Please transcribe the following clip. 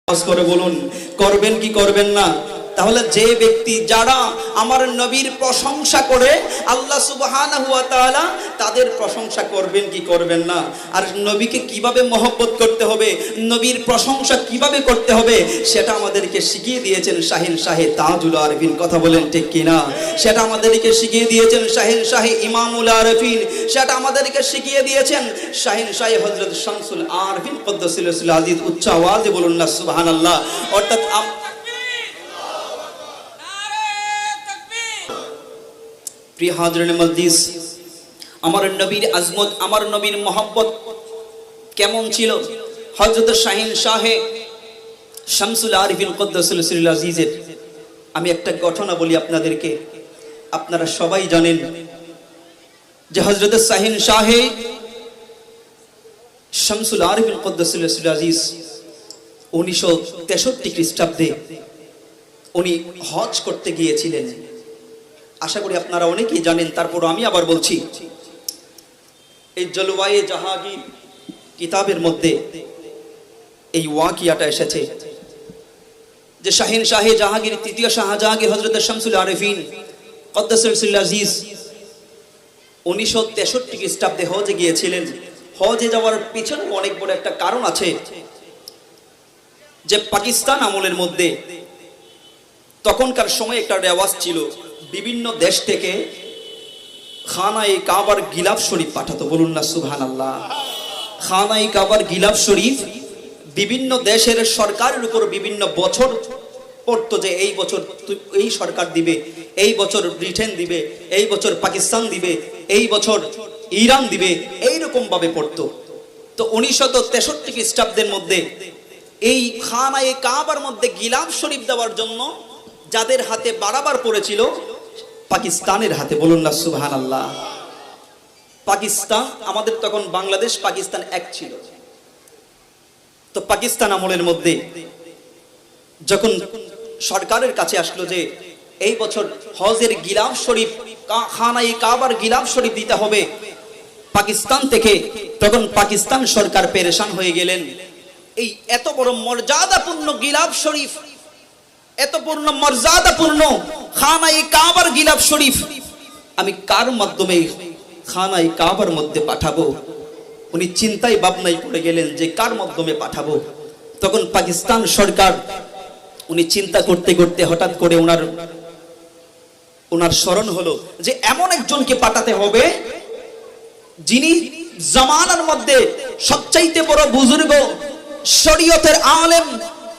করে বলুন, করবেন কি করবেন না? তাহলে যে ব্যক্তি যারা আমার নবীর প্রশংসা করে আল্লাহ সুবহানাহু ওয়া তাআলা তাদের প্রশংসা করবেন কি করবেন না? আর নবীকে কিভাবে মহব্বত করতে হবে, নবীর প্রশংসা কিভাবে করতে হবে, সেটা আমাদেরকে শিখিয়ে দিয়েছেন শাহিন শাহে তাজুল আরফিন। কথা বলেন ঠিক কিনা? সেটা আমাদেরকে শিখিয়ে দিয়েছেন শাহিন শাহে ইমামুল আরফিন। সেটা আমাদেরকে শিখিয়ে দিয়েছেন শাহিন শাহে হযরত শামসুল আরফিন কুদ্দুসিল আজিজ। উচ্চ আওয়াজে বলুন না সুবহানাল্লাহ। অর্থাৎ প্রিয় হাজরিন মজলিস, আমার নবীর আজমত, আমার নবীর মহব্বত কেমন ছিল? হযরত শাহিন শাহে শামসুল আরফিন কুদ্দুসিল আজিজের আমি একটা ঘটনা বলি আপনাদেরকে। আপনারা সবাই জানেন যে হযরত শাহিন শাহে শামসুল আরফিন কুদ্দুসিল আজিজ 1963 খ্রিস্টাব্দে উনি হজ করতে গিয়েছিলেন। আশা করি আপনারা অনেকেই জানেন, তারপর আমি আবার বলছি। এই জলওয়ায়ে জাহাঙ্গীর কিতাবের মধ্যে এই ওয়াকিয়াটা এসেছে যে শাহিন শাহে জাহাঙ্গীর, তৃতীয় শাহজাহাঙ্গীর হযরত শামসুল আরফিন কুদ্দুসিল আজিজ 1963 খ্রিস্টাব্দে হজে গিয়েছিলেন। হজে যাওয়ার পিছনে অনেক বড় একটা কারণ আছে, যে পাকিস্তান আমলের মধ্যে তখনকার সময় একটা রেওয়াজ ছিল, বিভিন্ন দেশ থেকে খানায়ে কাবার গিলাফ শরীফ পাঠাতো। বলুন না সুবহানাল্লাহ। খানায়ে কাবার গিলাফ শরীফ বিভিন্ন দেশের সরকারের উপর বিভিন্ন বছর পড়তো, যে এই বছর এই সরকার দিবে, এই বছর ব্রিটেন দিবে, এই বছর পাকিস্তান দিবে, এই বছর ইরান দিবে, এইরকম ভাবে পড়তো। তো 1963 খ্রিস্টাব্দের মধ্যে এই খানায়ে কাবার মধ্যে গিলাফ শরীফ দেওয়ার জন্য যাদের হাতে বারবার পড়েছিল, পাকিস্তানের হাতে। বলুন না সুবহানাল্লাহ। পাকিস্তান, আমাদের তখন বাংলাদেশ পাকিস্তান এক ছিল। তো পাকিস্তান আমলের মধ্যে যখন সরকারের কাছে আসলো যে এই বছর হজের গিলাফ শরীফ, খানায়ে কাবার গিলাফ শরীফ দিতে হবে পাকিস্তান থেকে, তখন পাকিস্তান সরকার পেরেশান হয়ে গেলেন। এই এত বড় মর্যাদাপূর্ণ গিলাফ শরীফ, এত পূর্ণ মর্যাদাপূর্ণ খানায়ে কাবার গিলাফ শরীফ আমি কার মাধ্যমে খানায়ে কাবার মধ্যে পাঠাবো? উনি চিন্তায় ভাবনায় পড়ে গেলেন যে কার মাধ্যমে পাঠাবো। তখন পাকিস্তান সরকার উনি চিন্তা করতে করতে হঠাৎ করে ওনার স্মরণ হলো যে এমন একজনকে পাঠাতে হবে যিনি জামানার মধ্যে সবচাইতে বড় বুজুর্গ, শরীয়তের আলেম,